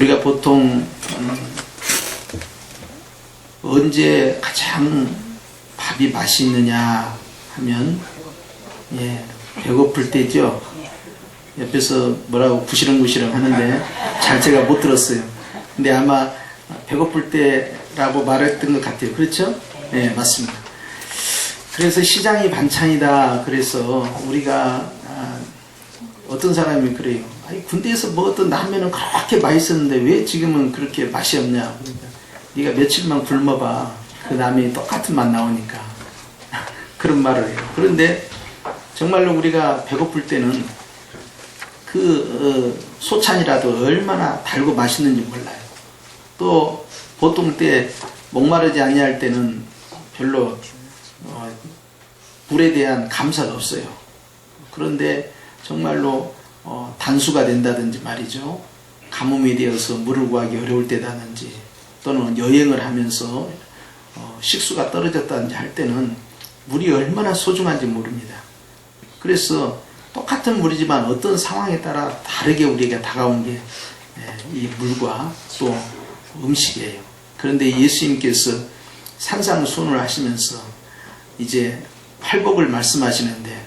우리가 보통 언제 가장 밥이 맛있느냐 하면 배고플 때죠. 옆에서 뭐라고 구시렁구시렁 하는데 잘 제가 못 들었어요. 근데 아마 배고플 때라고 말했던 것 같아요. 그렇죠? 네, 맞습니다. 그래서 시장이 반찬이다. 그래서 우리가 어떤 사람이 그래요. 아니, 군대에서 먹었던 라면은 그렇게 맛있었는데 왜 지금은 그렇게 맛이 없냐. 그러니까 네가 며칠만 굶어봐. 그 라면이 똑같은 맛 나오니까. 그런 말을 해요. 그런데 정말로 우리가 배고플 때는 그 소찬이라도 얼마나 달고 맛있는지 몰라요. 또 보통 때 목마르지 아니할 때는 별로 물에 대한 감사가 없어요. 그런데 정말로 단수가 된다든지 말이죠. 가뭄이 되어서 물을 구하기 어려울 때다든지 또는 여행을 하면서 식수가 떨어졌다든지 할 때는 물이 얼마나 소중한지 모릅니다. 그래서 똑같은 물이지만 어떤 상황에 따라 다르게 우리에게 다가온 게 이 물과 또 음식이에요. 그런데 예수님께서 산상수훈을 하시면서 이제 팔복을 말씀하시는데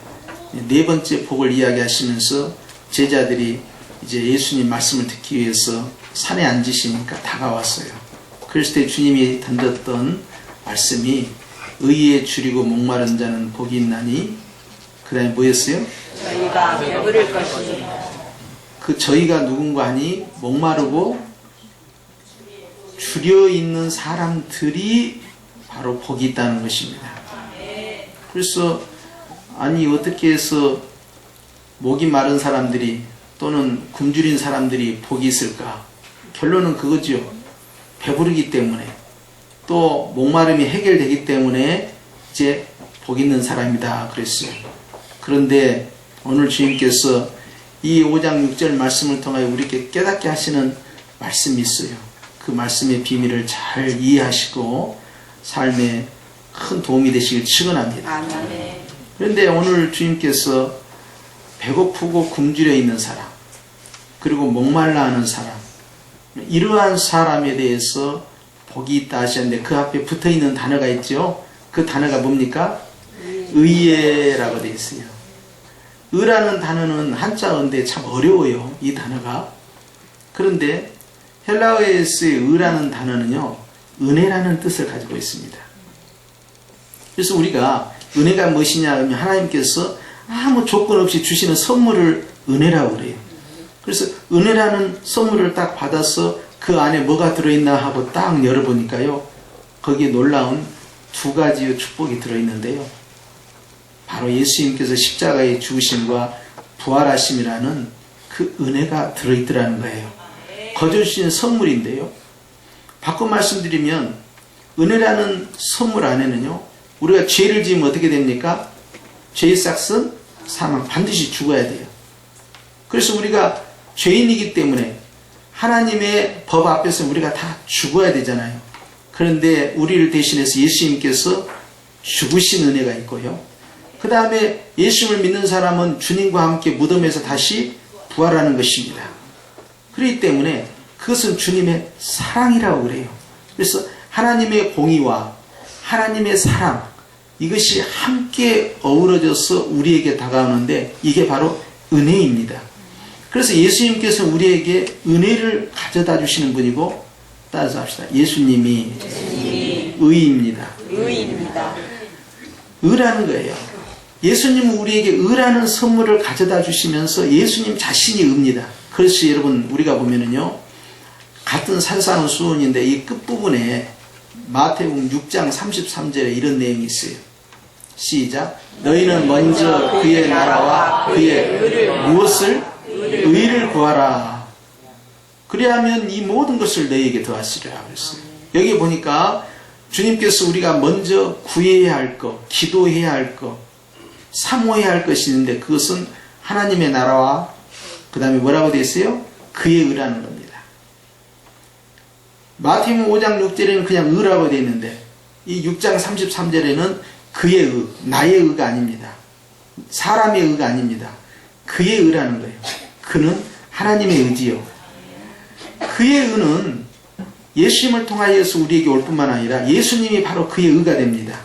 네 번째 복을 이야기하시면서 제자들이 이제 예수님 말씀을 듣기 위해서 산에 앉으시니까 다가왔어요. 그랬을 때 주님이 던졌던 말씀이 의에 줄이고 목마른 자는 복이 있나니 그 다음에 뭐였어요? 저희가 배부를 것이. 그 저희가 누군가 하니 목마르고 줄여 있는 사람들이 바로 복이 있다는 것입니다. 그래서 아니 어떻게 해서 목이 마른 사람들이 또는 굶주린 사람들이 복이 있을까? 결론은 그거죠. 배부르기 때문에 또 목마름이 해결되기 때문에 이제 복 있는 사람이다 그랬어요. 그런데 오늘 주님께서 이 5장 6절 말씀을 통하여 우리에게 깨닫게 하시는 말씀이 있어요. 그 말씀의 비밀을 잘 이해하시고 삶에 큰 도움이 되시길 축원합니다. 그런데 오늘 주님께서 배고프고 굶주려 있는 사람 그리고 목말라 하는 사람 이러한 사람에 대해서 복이 있다 하셨는데 그 앞에 붙어있는 단어가 있죠. 그 단어가 뭡니까? 의예라고 되어 있어요. 의라는 단어는 한자어인데 참 어려워요. 이 단어가. 그런데 헬라어에서의 의라는 단어는요. 은혜라는 뜻을 가지고 있습니다. 그래서 우리가 은혜가 무엇이냐 하면 하나님께서 아무 조건 없이 주시는 선물을 은혜라고 그래요. 그래서 은혜라는 선물을 딱 받아서 그 안에 뭐가 들어있나 하고 딱 열어보니까요. 거기에 놀라운 두 가지의 축복이 들어있는데요. 바로 예수님께서 십자가의 죽으심과 부활하심이라는 그 은혜가 들어있더라는 거예요. 거저 주신 선물인데요. 바꿔 말씀드리면 은혜라는 선물 안에는요. 우리가 죄를 지으면 어떻게 됩니까? 죄의 삭은 사망. 반드시 죽어야 돼요. 그래서 우리가 죄인이기 때문에 하나님의 법 앞에서 우리가 다 죽어야 되잖아요. 그런데 우리를 대신해서 예수님께서 죽으신 은혜가 있고요. 그 다음에 예수님을 믿는 사람은 주님과 함께 무덤에서 다시 부활하는 것입니다. 그렇기 때문에 그것은 주님의 사랑이라고 그래요. 그래서 하나님의 공의와 하나님의 사랑 이것이 함께 어우러져서 우리에게 다가오는데 이게 바로 은혜입니다. 그래서 예수님께서 우리에게 은혜를 가져다 주시는 분이고 따라서 합시다. 예수님이 의입니다. 의라는 거예요. 예수님은 우리에게 의라는 선물을 가져다 주시면서 예수님 자신이 의입니다. 그래서 여러분 우리가 보면은요. 같은 산상수훈인데 이 끝부분에 마태복음 6장 33절에 이런 내용이 있어요. 시작. 너희는 먼저 그의 나라와 그의 무엇을? 의를 구하라. 그리하면 이 모든 것을 너희에게 더하시리라 그랬어요. 여기 보니까 주님께서 우리가 먼저 구해야 할 것, 기도해야 할 것, 사모해야 할 것이 있는데 그것은 하나님의 나라와 그 다음에 뭐라고 되어 있어요? 그의 의라는 겁니다. 마태복음 5장 6절에는 그냥 의라고 되어 있는데 이 6장 33절에는 그의 의, 나의 의가 아닙니다. 사람의 의가 아닙니다. 그의 의라는 거예요. 그는 하나님의 의지요. 그의 의는 예수님을 통하여서 우리에게 올 뿐만 아니라 예수님이 바로 그의 의가 됩니다.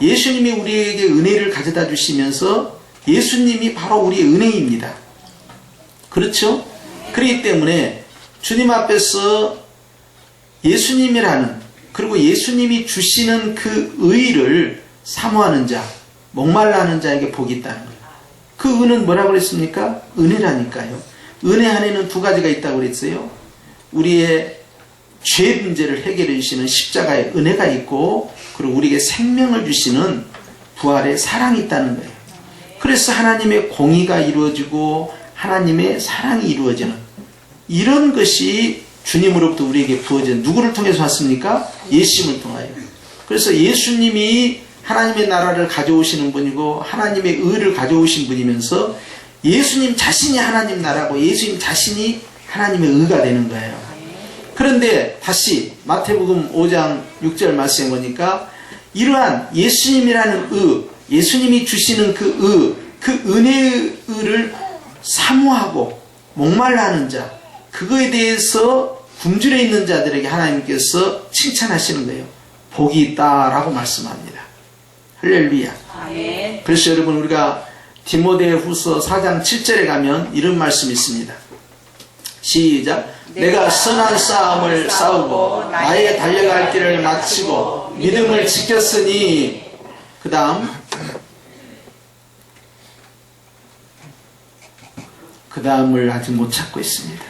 예수님이 우리에게 은혜를 가져다 주시면서 예수님이 바로 우리의 은혜입니다. 그렇죠? 그렇기 때문에 주님 앞에서 예수님이라는, 그리고 예수님이 주시는 그 의를 사모하는 자, 목말라 하는 자에게 복이 있다는 거예요. 그 의는 뭐라고 그랬습니까? 은혜라니까요. 은혜 안에는 두 가지가 있다고 그랬어요. 우리의 죄 문제를 해결해 주시는 십자가의 은혜가 있고, 그리고 우리에게 생명을 주시는 부활의 사랑이 있다는 거예요. 그래서 하나님의 공의가 이루어지고 하나님의 사랑이 이루어지는 이런 것이 주님으로부터 우리에게 부어진, 누구를 통해서 왔습니까? 예수님을 통하여. 그래서 예수님이 하나님의 나라를 가져오시는 분이고 하나님의 의를 가져오신 분이면서 예수님 자신이 하나님 나라고 예수님 자신이 하나님의 의가 되는 거예요. 그런데 다시 마태복음 5장 6절 말씀에 보니까 이러한 예수님이라는 의, 예수님이 주시는 그 의, 그 은혜의 의를 사모하고 목말라 하는 자, 그거에 대해서 굶주려 있는 자들에게 하나님께서 칭찬하시는 거예요. 복이 있다라고 말씀합니다. 할렐루야. 아멘. 그래서 여러분, 우리가 디모데후서 4장 7절에 가면 이런 말씀이 있습니다. 시작. 내가 선한 싸움을 싸우고 나의 달려갈 길을 마치고 믿음을 지켰으니, 그 다음을 아직 못 찾고 있습니다.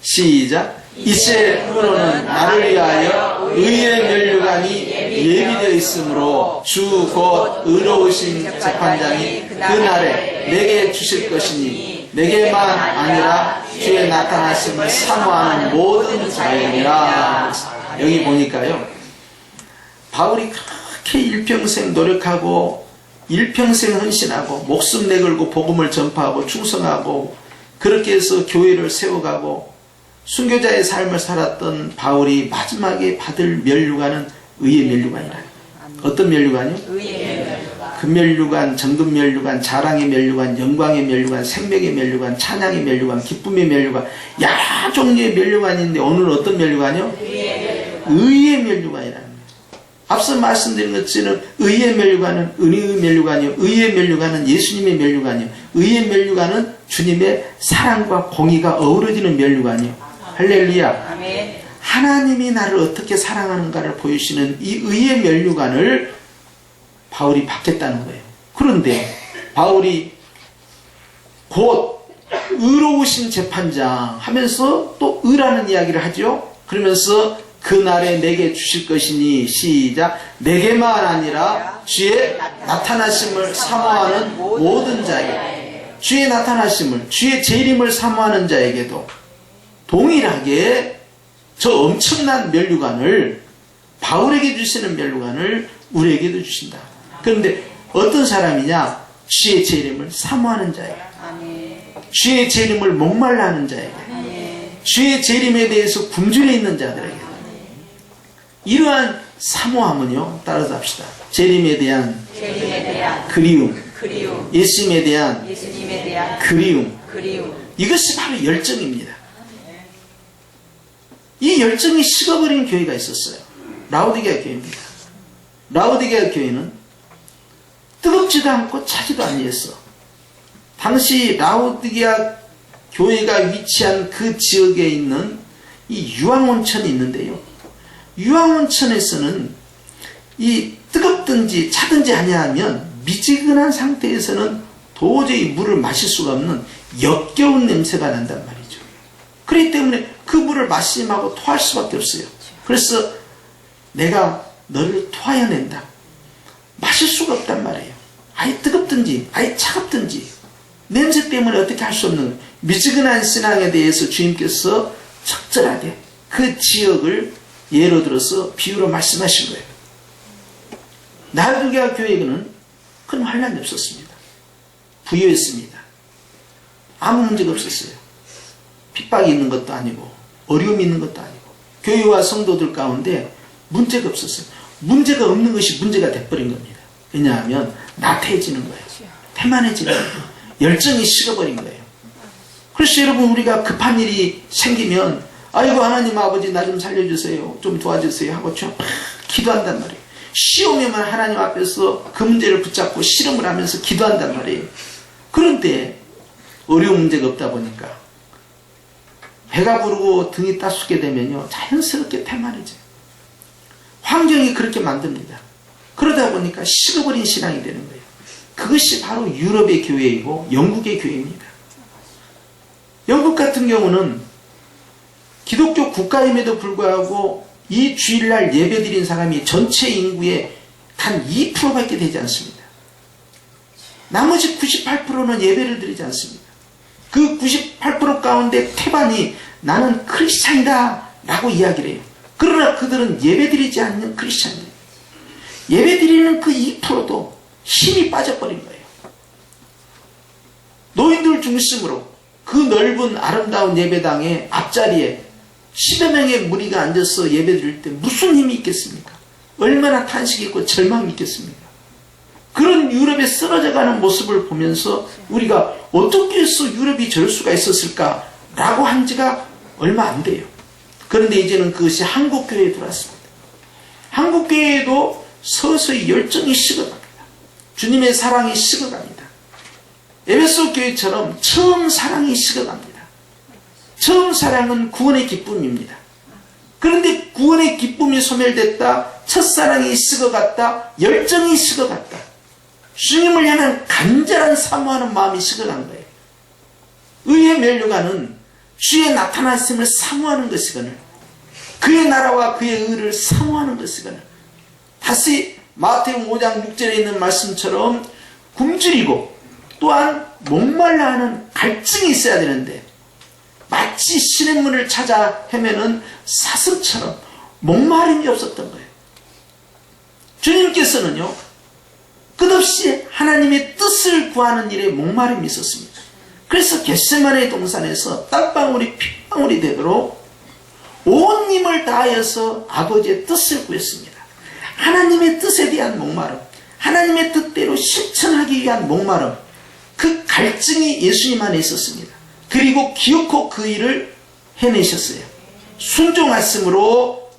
시작. 이제부로는 나를 위하여 의의 면류관이 예비되어 있으므로 주 곧 의로우신 재판장이 그날에 내게 주실 것이니 내게만 아니라 주의 나타나심을 사모하는 모든 자에게라. 여기 보니까요, 바울이 그렇게 일평생 노력하고 일평생 헌신하고 목숨 내걸고 복음을 전파하고 충성하고 그렇게 해서 교회를 세워가고 순교자의 삶을 살았던 바울이 마지막에 받을 면류관은 의의 면류관이라. 어떤 면류관이요? 의의 면류관. 금면류관, 정금면류관, 자랑의 면류관, 영광의 면류관, 생명의 면류관, 찬양의 면류관, 기쁨의 면류관, 여러 종류의 면류관이 있는데 오늘은 어떤 면류관이요? 의의 면류관이라는 거예요. 앞서 말씀드린 것처럼 의의 면류관은 은혜의 면류관이요, 의의 면류관은 예수님의 면류관이요, 의의 면류관은 주님의 사랑과 공의가 어우러지는 면류관이요. 할렐루야. 아멘. 하나님이 나를 어떻게 사랑하는가를 보여주시는 이 의의 면류관을 바울이 받겠다는 거예요. 그런데 바울이 곧 의로우신 재판장 하면서 또 의라는 이야기를 하죠. 그러면서 그날에 내게 주실 것이니, 시작. 내게만 아니라 주의 나타나심을 사모하는 모든 자에게, 주의 나타나심을, 주의 재림을 사모하는 자에게도 동일하게 저 엄청난 면류관을, 바울에게 주시는 면류관을 우리에게도 주신다. 그런데 어떤 사람이냐? 주의 재림을 사모하는 자에게, 주의 재림을 목말라 하는 자에게, 주의 재림에 대해서 굶주려 있는 자들에게. 이러한 사모함은요, 따라서 합시다. 재림에 대한 그리움, 예수님에 대한 그리움, 이것이 바로 열정입니다. 이 열정이 식어버린 교회가 있었어요. 라오디게아 교회입니다. 라오디게아 교회는 뜨겁지도 않고 차지도 아니했어. 당시 라오디게아 교회가 위치한 그 지역에 있는 이 유황온천이 있는데요, 유황온천에서는 이 뜨겁든지 차든지 아니하면 미지근한 상태에서는 도저히 물을 마실 수가 없는 역겨운 냄새가 난단 말이죠. 그렇기 때문에 그 물을 마시면 하고 토할 수밖에 없어요. 그래서 내가 너를 토하여낸다, 마실 수가 없단 말이에요. 아예 뜨겁든지 아예 차갑든지 냄새 때문에 어떻게 할 수 없는 거예요. 미지근한 신앙에 대해서 주님께서 적절하게 그 지역을 예로 들어서 비유로 말씀하신 거예요. 라오디게아 교회는 큰 환란이 없었습니다. 부유했습니다. 아무 문제가 없었어요. 핍박이 있는 것도 아니고 어려움이 있는 것도 아니고 교회와 성도들 가운데 문제가 없었어요. 문제가 없는 것이 문제가 돼버린 겁니다. 왜냐하면 나태해지는 거예요. 태만해지는 거예요. 열정이 식어버린 거예요. 그래서 여러분, 우리가 급한 일이 생기면 아이고 하나님 아버지 나 좀 살려주세요, 좀 도와주세요 하고 좀 기도한단 말이에요. 시험이면 하나님 앞에서 그 문제를 붙잡고 씨름을 하면서 기도한단 말이에요. 그런데 어려운 문제가 없다 보니까 배가 부르고 등이 따숩게 되면요, 자연스럽게 태만해져요. 환경이 그렇게 만듭니다. 그러다 보니까 식어버린 신앙이 되는 거예요. 그것이 바로 유럽의 교회이고 영국의 교회입니다. 영국 같은 경우는 기독교 국가임에도 불구하고 이 주일날 예배드린 사람이 전체 인구의 단 2%밖에 되지 않습니다. 나머지 98%는 예배를 드리지 않습니다. 그 98% 가운데 태반이 나는 크리스찬이다 라고 이야기를 해요. 그러나 그들은 예배드리지 않는 크리스찬이에요. 예배드리는 그 2%도 힘이 빠져버린 거예요. 노인들 중심으로 그 넓은 아름다운 예배당의 앞자리에 10여 명의 무리가 앉아서 예배드릴 때 무슨 힘이 있겠습니까? 얼마나 탄식이 있고 절망이 있겠습니까? 그런 유럽에 쓰러져가는 모습을 보면서 우리가 어떻게 해서 유럽이 저럴 수가 있었을까라고 한 지가 얼마 안 돼요. 그런데 이제는 그것이 한국교회에 들어왔습니다. 한국교회에도 서서히 열정이 식어갑니다. 주님의 사랑이 식어갑니다. 에베소 교회처럼 처음 사랑이 식어갑니다. 처음 사랑은 구원의 기쁨입니다. 그런데 구원의 기쁨이 소멸됐다, 첫사랑이 식어갔다, 열정이 식어갔다, 주님을 향한 간절한 사모하는 마음이 식어간 거예요. 의의 면류관은 주의 나타나심을 사모하는 것이거늘, 그의 나라와 그의 의를 사모하는 것이거늘, 다시 마태복음 5장 6절에 있는 말씀처럼 굶주리고 또한 목말라 하는 갈증이 있어야 되는데, 마치 시냇물을 찾아 헤매는 사슴처럼 목마름이 없었던 거예요. 주님께서는요, 끝없이 하나님의 뜻을 구하는 일에 목마름이 있었습니다. 그래서 겟세마네 동산에서 땀방울이 핏방울이 되도록 온 힘을 다하여서 아버지의 뜻을 구했습니다. 하나님의 뜻에 대한 목마름, 하나님의 뜻대로 실천하기 위한 목마름, 그 갈증이 예수님 안에 있었습니다. 그리고 기어코 그 일을 해내셨어요. 순종하심으로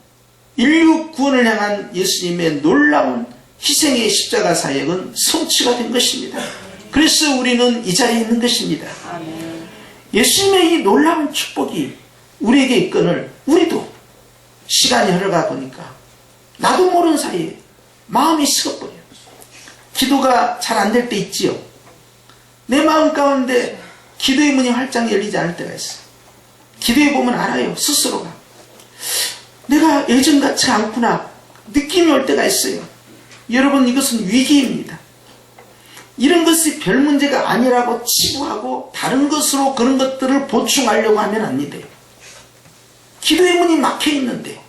인류 구원을 향한 예수님의 놀라운 희생의 십자가 사역은 성취가 된 것입니다. 그래서 우리는 이 자리에 있는 것입니다. 예수님의 이 놀라운 축복이 우리에게 있거늘 우리도 시간이 흘러가 보니까 나도 모르는 사이에 마음이 식어버려요. 기도가 잘 안 될 때 있지요. 내 마음 가운데 기도의 문이 활짝 열리지 않을 때가 있어요. 기도해 보면 알아요. 스스로가 내가 예전 같지 않구나 느낌이 올 때가 있어요. 여러분, 이것은 위기입니다. 이런 것이 별 문제가 아니라고 치부하고 다른 것으로 그런 것들을 보충하려고 하면 안 돼요. 기도의 문이 막혀 있는데,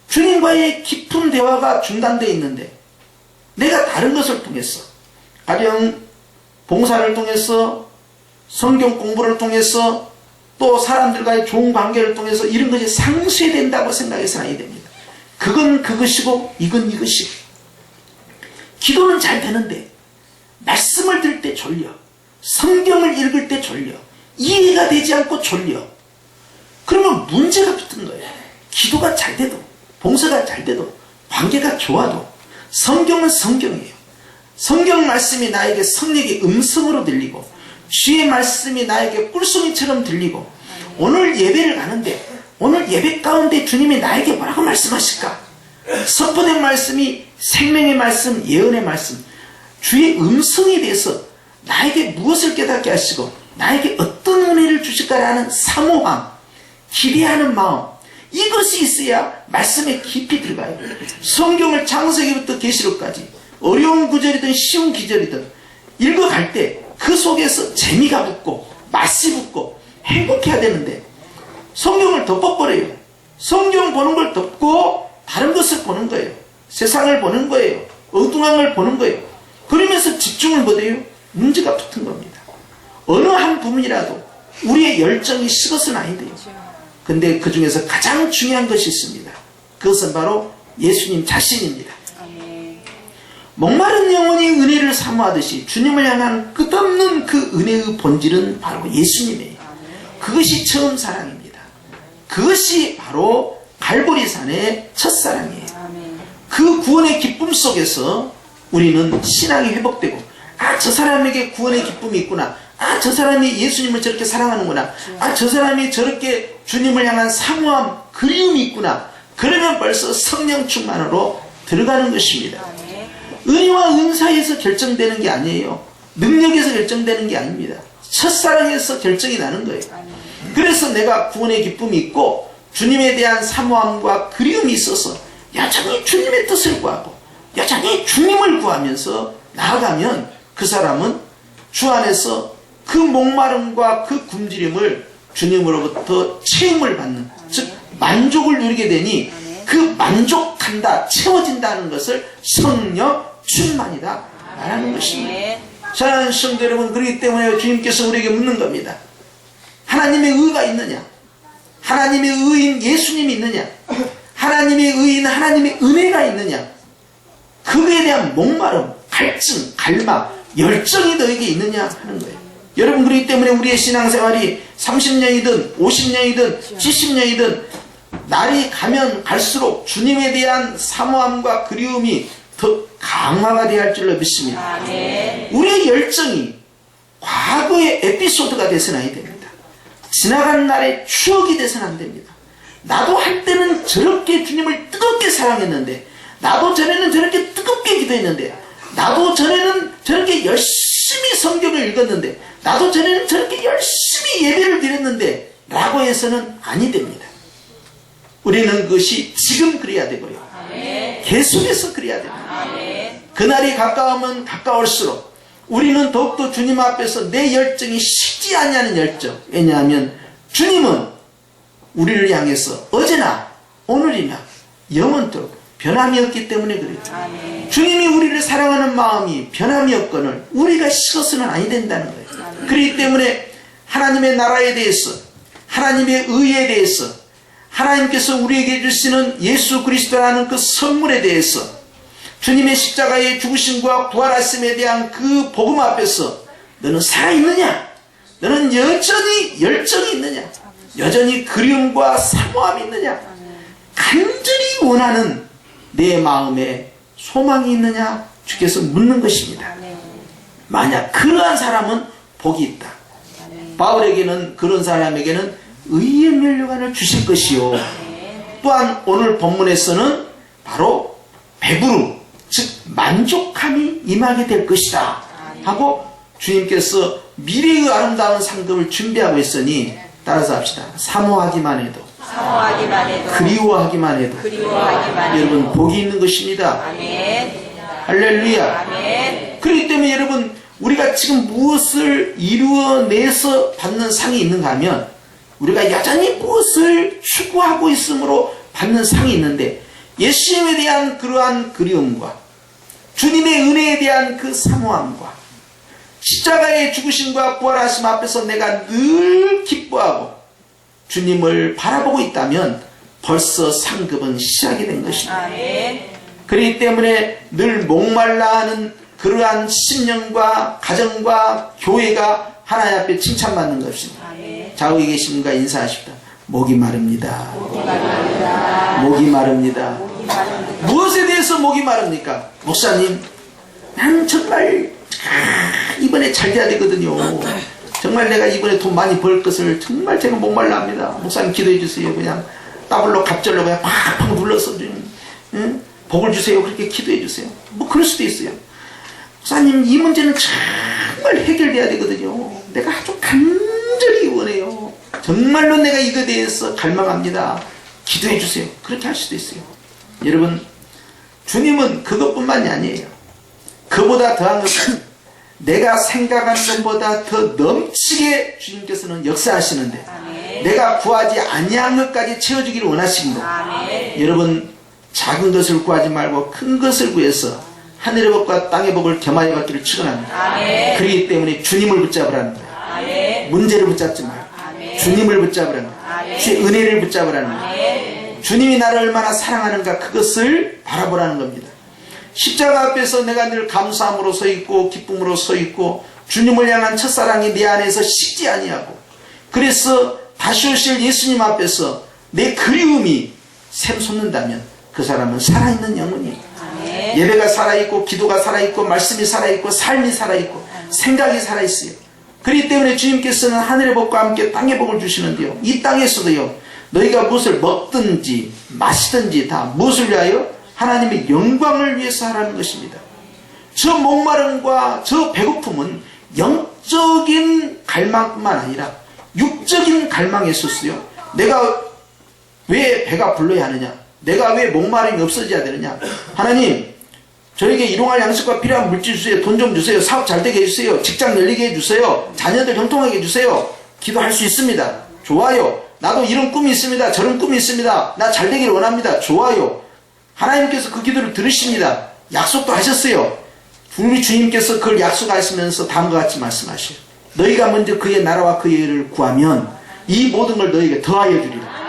주님과의 깊은 대화가 중단되어 있는데, 내가 다른 것을 통해서, 가령 봉사를 통해서, 성경 공부를 통해서, 또 사람들과의 좋은 관계를 통해서 이런 것이 상쇄된다고 생각해서는 아니 됩니다. 그건 그것이고 이건 이것이고. 기도는 잘 되는데 말씀을 들을 때 졸려, 성경을 읽을 때 졸려, 이해가 되지 않고 졸려. 그러면 문제가 붙은 거예요. 기도가 잘 돼도, 봉사가 잘 돼도, 관계가 좋아도 성경은 성경이에요. 성경 말씀이 나에게 성령의 음성으로 들리고 주의 말씀이 나에게 꿀송이처럼 들리고, 오늘 예배를 가는데 오늘 예배 가운데 주님이 나에게 뭐라고 말씀하실까? 선포된 말씀이 생명의 말씀, 예언의 말씀, 주의 음성에 대해서 나에게 무엇을 깨닫게 하시고 나에게 어떤 은혜를 주실까라는 사모함, 기대하는 마음, 이것이 있어야 말씀에 깊이 들어가요. 성경을 창세기부터 계시록까지 어려운 구절이든 쉬운 기절이든 읽어갈 때 그 속에서 재미가 붙고 맛이 붙고 행복해야 되는데 성경을 덮어버려요. 성경 보는 걸 덮고 다른 것을 보는 거예요. 세상을 보는 거예요. 엉뚱한 걸 보는 거예요. 그러면서 집중을 못해요. 문제가 붙은 겁니다. 어느 한 부분이라도 우리의 열정이 식어서는 아니 돼요. 근데 그 중에서 가장 중요한 것이 있습니다. 그것은 바로 예수님 자신입니다. 목마른 영혼이 은혜를 사모하듯이 주님을 향한 끝없는 그 은혜의 본질은 바로 예수님이에요. 그것이 처음 사랑입니다. 그것이 바로 갈보리산의 첫사랑이에요. 그 구원의 기쁨 속에서 우리는 신앙이 회복되고, 아, 저 사람에게 구원의 기쁨이 있구나. 아, 저 사람이 예수님을 저렇게 사랑하는구나. 아, 저 사람이 저렇게 주님을 향한 사모함, 그리움이 있구나. 그러면 벌써 성령 충만으로 들어가는 것입니다. 은혜와 은사에서 결정되는 게 아니에요. 능력에서 결정되는 게 아닙니다. 첫사랑에서 결정이 나는 거예요. 그래서 내가 구원의 기쁨이 있고 주님에 대한 사모함과 그리움이 있어서 여전히 주님의 뜻을 구하고 여전히 주님을 구하면서 나아가면 그 사람은 주 안에서 그 목마름과 그 굶주림을 주님으로부터 체험을 받는, 즉 만족을 누리게 되니 그 만족한다, 채워진다는 것을 성령 충만이다 말하는 것입니다. 사랑하는 성도 여러분, 그렇기 때문에 주님께서 우리에게 묻는 겁니다. 하나님의 의가 있느냐? 하나님의 의인 예수님이 있느냐? 하나님의 의인 하나님의 은혜가 있느냐? 그거에 대한 목마름, 갈증, 갈망, 열정이 너에게 있느냐 하는 거예요. 여러분, 그렇기 때문에 우리의 신앙생활이 30년이든 50년이든 70년이든 날이 가면 갈수록 주님에 대한 사모함과 그리움이 더 강화가 되어야 할 줄로 믿습니다. 우리의 열정이 과거의 에피소드가 되서는 안 됩니다. 지나간 날의 추억이 되서는 안 됩니다. 나도 한때는 저렇게 주님을 뜨겁게 사랑했는데, 나도 전에는 저렇게 뜨겁게 기도했는데, 나도 전에는 저렇게 열심히 성경을 읽었는데, 나도 전에는 저렇게 열심히 예배를 드렸는데 라고 해서는 아니 됩니다. 우리는 그것이 지금 그래야 되고요. 계속해서 그래야 됩니다. 그날이 가까우면 가까울수록 우리는 더욱더 주님 앞에서 내 열정이 식지 않냐는 열정. 왜냐하면 주님은 우리를 향해서 어제나 오늘이나 영원토록 변함이 없기 때문에 그래요. 주님이 우리를 사랑하는 마음이 변함이 없거늘 우리가 식어서는 아니 된다는 거예요. 그렇기 때문에 하나님의 나라에 대해서, 하나님의 의에 대해서, 하나님께서 우리에게 주시는 예수 그리스도라는 그 선물에 대해서, 주님의 십자가의 죽으심과 부활하심에 대한 그 복음 앞에서 너는 살아있느냐? 너는 여전히 열정이 있느냐? 여전히 그리움과 사모함이 있느냐? 간절히 원하는 내 마음에 소망이 있느냐? 주께서 묻는 것입니다. 만약 그러한 사람은 복이 있다. 바울에게는, 그런 사람에게는 의의 면류관을 주실 것이요, 또한 오늘 본문에서는 바로 배부름, 즉 만족함이 임하게 될 것이다 하고 주님께서 미래의 아름다운 상급을 준비하고 있으니 따라서 합시다. 사모하기만 해도, 그리워하기만 해도 여러분 복이 있는 것입니다. 할렐루야. 그렇기 때문에 여러분, 우리가 지금 무엇을 이루어내서 받는 상이 있는가 하면 우리가 여전히 무엇을 추구하고 있으므로 받는 상이 있는데, 예수님에 대한 그러한 그리움과 주님의 은혜에 대한 그 사모함과 십자가의 죽으심과 부활하심 앞에서 내가 늘 기뻐하고 주님을 바라보고 있다면 벌써 상급은 시작이 된 것입니다. 그렇기 때문에 늘 목말라 하는 그러한 심령과 가정과 교회가 하나님 앞에 칭찬받는 것입니다. 좌우에 계신 분과 인사하십시다. 목이 마릅니다. 목이 마릅니다. 무엇에 대해서 목이 마릅니까? 목사님, 나는 정말 이번에 잘 돼야 되거든요. 정말 내가 이번에 돈 많이 벌 것을 정말 제가 목말라 합니다. 목사님 기도해 주세요. 그냥 더블로 갑절로 그냥 팍팍 눌러서 응? 복을 주세요. 그렇게 기도해 주세요. 뭐 그럴 수도 있어요. 목사님, 이 문제는 정말 해결돼야 되거든요. 내가 아주 간절히 원해요. 정말로 내가 이거에 대해서 갈망합니다. 기도해 주세요. 그렇게 할 수도 있어요. 여러분, 주님은 그것뿐만이 아니에요. 그보다 더한 것은 내가 생각하는 것보다 더 넘치게 주님께서는 역사하시는데, 내가 구하지 아니한 것까지 채워주기를 원하십니다. 여러분, 작은 것을 구하지 말고 큰 것을 구해서 하늘의 복과 땅의 복을 겸하여 받기를 축원합니다. 그렇기 때문에 주님을 붙잡으라는 거예요. 문제를 붙잡지 말고 주님을 붙잡으라는 거예요. 주의 은혜를 붙잡으라는 거예요. 주님이 나를 얼마나 사랑하는가, 그것을 바라보라는 겁니다. 십자가 앞에서 내가 늘 감사함으로 서 있고 기쁨으로 서 있고 주님을 향한 첫사랑이 내 안에서 식지 아니하고 그래서 다시 오실 예수님 앞에서 내 그리움이 샘솟는다면 그 사람은 살아있는 영혼이에요. 아멘. 예배가 살아있고 기도가 살아있고 말씀이 살아있고 삶이 살아있고 생각이 살아있어요. 그렇기 때문에 주님께서는 하늘의 복과 함께 땅의 복을 주시는데요. 이 땅에서도요. 너희가 무엇을 먹든지 마시든지 다 무엇을 위하여? 하나님의 영광을 위해서 하라는 것입니다. 저 목마름과 저 배고픔은 영적인 갈망뿐만 아니라 육적인 갈망이었었어요. 내가 왜 배가 불러야 하느냐? 내가 왜 목마름이 없어져야 되느냐? 하나님, 저에게 일용할 양식과 필요한 물질 주세요. 돈 좀 주세요. 사업 잘 되게 해주세요. 직장 열리게 해주세요. 자녀들 형통하게 해주세요. 기도할 수 있습니다. 좋아요. 나도 이런 꿈이 있습니다. 저런 꿈이 있습니다. 나 잘 되기를 원합니다. 좋아요. 하나님께서 그 기도를 들으십니다. 약속도 하셨어요. 우리 주님께서 그걸 약속하시면서 다음과 같이 말씀하셔요. 너희가 먼저 그의 나라와 그의 의를 구하면 이 모든 걸 너희에게 더하여 주리라.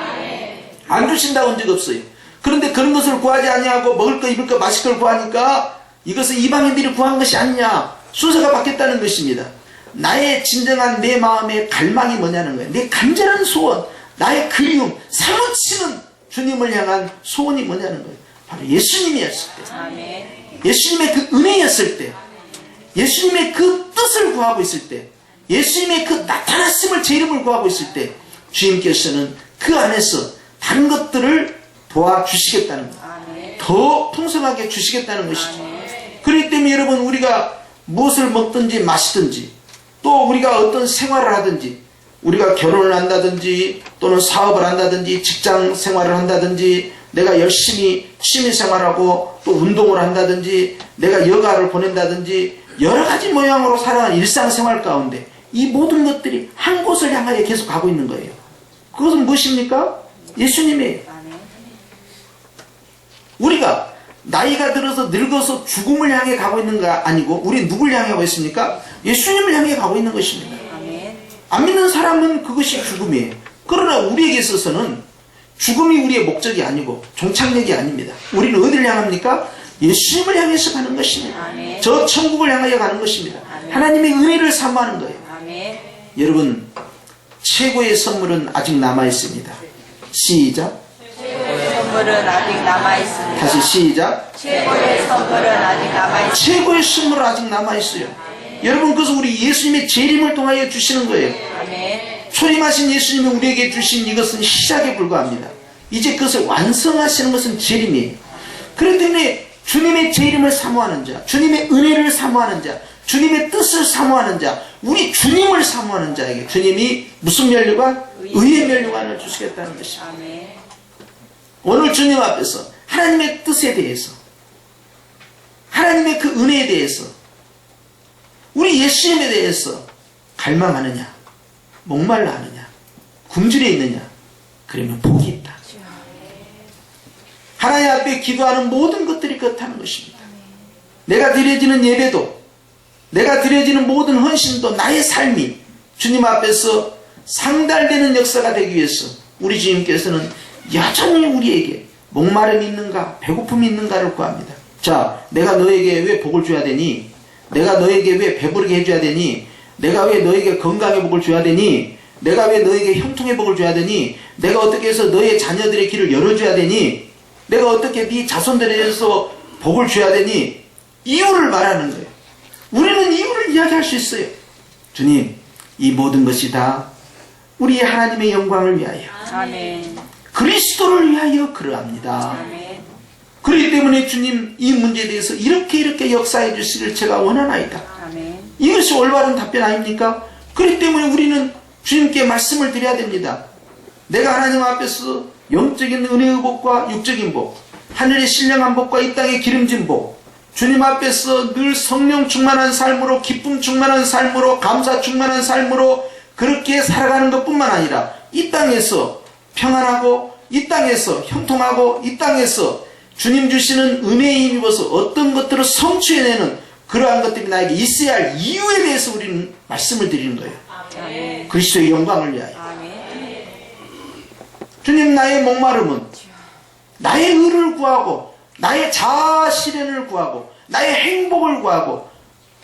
안 주신다고 한 적 없어요. 그런데 그런 것을 구하지 아니하고 먹을 거 입을 거 마실 걸 구하니까 이것은 이방인들이 구한 것이 아니냐. 순서가 바뀌었다는 것입니다. 나의 진정한 내 마음의 갈망이 뭐냐는 거예요. 내 간절한 소원, 나의 그리움, 사무치는 주님을 향한 소원이 뭐냐는 거예요. 바로 예수님이었을 때, 아멘. 예수님의 그 은혜였을 때, 예수님의 그 뜻을 구하고 있을 때, 예수님의 그 나타났음을 제 이름을 구하고 있을 때 주님께서는 그 안에서 다른 것들을 도와주시겠다는 거예요. 아멘. 더 풍성하게 주시겠다는 것이죠. 아멘. 그렇기 때문에 여러분, 우리가 무엇을 먹든지 마시든지 또 우리가 어떤 생활을 하든지, 우리가 결혼을 한다든지 또는 사업을 한다든지 직장 생활을 한다든지 내가 열심히 취미생활하고 또 운동을 한다든지 내가 여가를 보낸다든지 여러 가지 모양으로 살아가는 일상생활 가운데 이 모든 것들이 한 곳을 향하여 계속 가고 있는 거예요. 그것은 무엇입니까? 예수님이에요. 아멘. 우리가 나이가 들어서 늙어서 죽음을 향해 가고 있는 거 아니고 우리 누굴 향해 가고 있습니까? 예수님을 향해 가고 있는 것입니다. 아멘. 안 믿는 사람은 그것이 죽음이에요. 그러나 우리에게 있어서는 죽음이 우리의 목적이 아니고 종착역이 아닙니다. 우리는 어디를 향합니까? 예수님을 향해서 가는 것입니다. 아멘. 저 천국을 향하여 가는 것입니다. 아멘. 하나님의 은혜를 사모하는 거예요. 아멘. 여러분, 최고의 선물은 아직 남아있습니다. 시작. 최고의 선물은 아직 남아있습니다. 다시 시작. 최고의 선물은 아직 남아있습니다. 최고의 선물은 아직 남아있어요. 여러분, 그것은 우리 예수님의 재림을 통하여 주시는 거예요. 아멘. 초림하신 예수님이 우리에게 주신 이것은 시작에 불과합니다. 이제 그것을 완성하시는 것은 재림이에요. 그렇기 때문에 주님의 재림을 사모하는 자, 주님의 은혜를 사모하는 자, 주님의 뜻을 사모하는 자, 우리 주님을 사모하는 자에게 주님이 무슨 면류관? 의의 면류관을 주시겠다는 것입니다. 아멘. 오늘 주님 앞에서 하나님의 뜻에 대해서, 하나님의 그 은혜에 대해서, 우리 예수님에 대해서 갈망하느냐, 목말라 하느냐, 굶주려 있느냐, 그러면 복이 있다. 하나님 앞에 기도하는 모든 것들이 그렇다는 것입니다. 내가 드려지는 예배도, 내가 드려지는 모든 헌신도, 나의 삶이 주님 앞에서 상달되는 역사가 되기 위해서 우리 주님께서는 여전히 우리에게 목마름이 있는가, 배고픔이 있는가를 구합니다. 자, 내가 너에게 왜 복을 줘야 되니? 내가 너에게 왜 배부르게 해줘야 되니? 내가 왜 너에게 건강의 복을 줘야 되니? 내가 왜 너에게 형통의 복을 줘야 되니? 내가 어떻게 해서 너의 자녀들의 길을 열어줘야 되니? 내가 어떻게 네 자손들에 대해서 복을 줘야 되니? 이유를 말하는 거예요. 우리는 이유를 이야기할 수 있어요. 주님, 이 모든 것이 다 우리 하나님의 영광을 위하여, 아멘. 그리스도를 위하여 그러합니다. 아멘. 그렇기 때문에 주님, 이 문제에 대해서 이렇게 역사해 주시기를 제가 원하나이다. 아멘. 이것이 올바른 답변 아닙니까? 그렇기 때문에 우리는 주님께 말씀을 드려야 됩니다. 내가 하나님 앞에서 영적인 은혜의 복과 육적인 복, 하늘의 신령한 복과 이 땅의 기름진 복, 주님 앞에서 늘 성령 충만한 삶으로, 기쁨 충만한 삶으로, 감사 충만한 삶으로 그렇게 살아가는 것뿐만 아니라 이 땅에서 평안하고, 이 땅에서 형통하고, 이 땅에서 주님 주시는 은혜에 힘입어서 어떤 것들을 성취해내는 그러한 것들이 나에게 있어야 할 이유에 대해서 우리는 말씀을 드리는 거예요. 아멘. 그리스도의 영광을 위하여. 아멘. 주님, 나의 목마름은 나의 의를 구하고 나의 자아 실현을 구하고 나의 행복을 구하고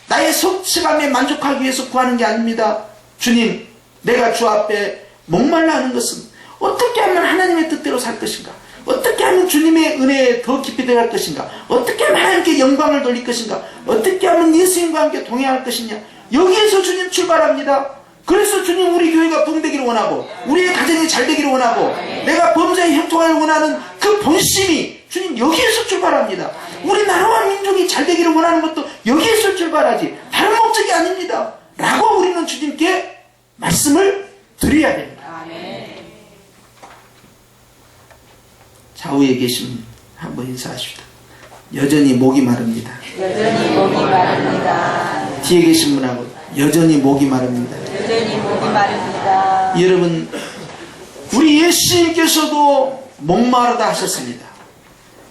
나의 성취감에 만족하기 위해서 구하는 게 아닙니다. 주님, 내가 주 앞에 목말라 하는 것은 어떻게 하면 하나님의 뜻대로 살 것인가? 어떻게 하면 주님의 은혜에 더 깊이 들어갈 것인가? 어떻게 하면 하나님께 영광을 돌릴 것인가? 어떻게 하면 예수님과 함께 동행할 것이냐? 여기에서 주님 출발합니다. 그래서 주님 우리 교회가 부흥되기를 원하고 우리의 가정이 잘 되기를 원하고 내가 범사에 형통하기를 원하는 그 본심이 주님 여기에서 출발합니다. 우리 나라와 민족이 잘 되기를 원하는 것도 여기에서 출발하지 다른 목적이 아닙니다. 라고 우리는 주님께 말씀을 드려야 됩니다. 좌우에 계신 한번 인사하십시다. 여전히 목이 마릅니다. 여전히 목이 마릅니다. 뒤에 계신 분하고 여전히 목이 마릅니다. 여전히 목이 마릅니다. 여러분, 우리 예수님께서도 목마르다 하셨습니다.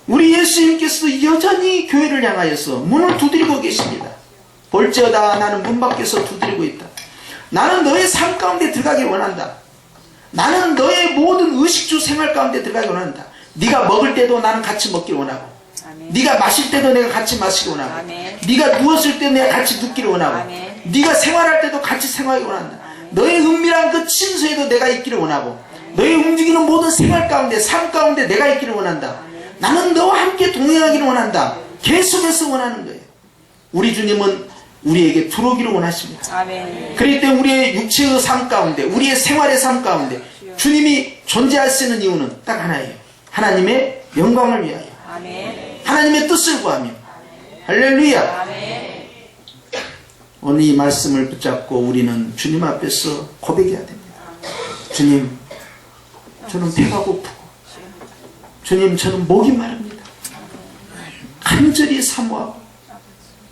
우리 예수님께서도 여전히 교회를 향하여서 문을 두드리고 계십니다. 볼지어다 나는 문 밖에서 두드리고 있다. 나는 너의 삶 가운데 들어가길 원한다. 나는 너의 모든 의식주 생활 가운데 들어가길 원한다. 네가 먹을 때도 나는 같이 먹길 원하고 아멘. 네가 마실 때도 내가 같이 마시길 원하고 아멘. 네가 누웠을 때 내가 같이 눕기를 원하고 아멘. 네가 생활할 때도 같이 생활하기 원한다. 아멘. 너의 은밀한 그 침소에도 내가 있기를 원하고 너의 움직이는 모든 생활 가운데 삶 가운데 내가 있기를 원한다. 나는 너와 함께 동행하기를 원한다. 계속해서 원하는 거예요. 우리 주님은 우리에게 들어오기를 원하십니다. 아멘. 그렇기 때문에 우리의 육체의 삶 가운데 우리의 생활의 삶 가운데 주님이 존재할 수 있는 이유는 딱 하나예요. 하나님의 영광을 위하여 아멘. 하나님의 뜻을 구하며 할렐루야. 아멘. 오늘 이 말씀을 붙잡고 우리는 주님 앞에서 고백해야 됩니다. 주님, 저는 배가 고프고 주님, 저는 목이 마릅니다. 간절히 사모하고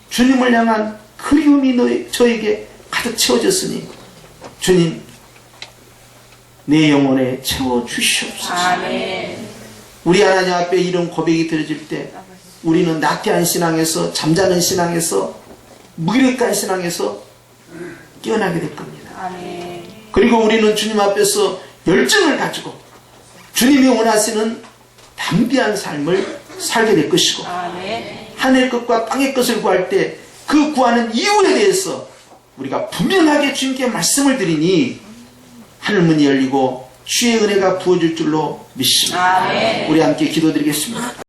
주님을 향한 그리움이 저에게 가득 채워졌으니 주님, 내 영혼에 채워주시옵소서. 아멘. 우리 하나님 앞에 이런 고백이 들어질 때 우리는 나태한 신앙에서 잠자는 신앙에서 무기력한 신앙에서 깨어나게 될 겁니다. 아멘. 그리고 우리는 주님 앞에서 열정을 가지고 주님이 원하시는 담대한 삶을 살게 될 것이고 아멘. 하늘 것과 땅의 것을 구할 때 그 구하는 이유에 대해서 우리가 분명하게 주님께 말씀을 드리니 하늘문이 열리고 주의 은혜가 부어질 줄로 믿습니다. 아멘. 우리 함께 기도드리겠습니다.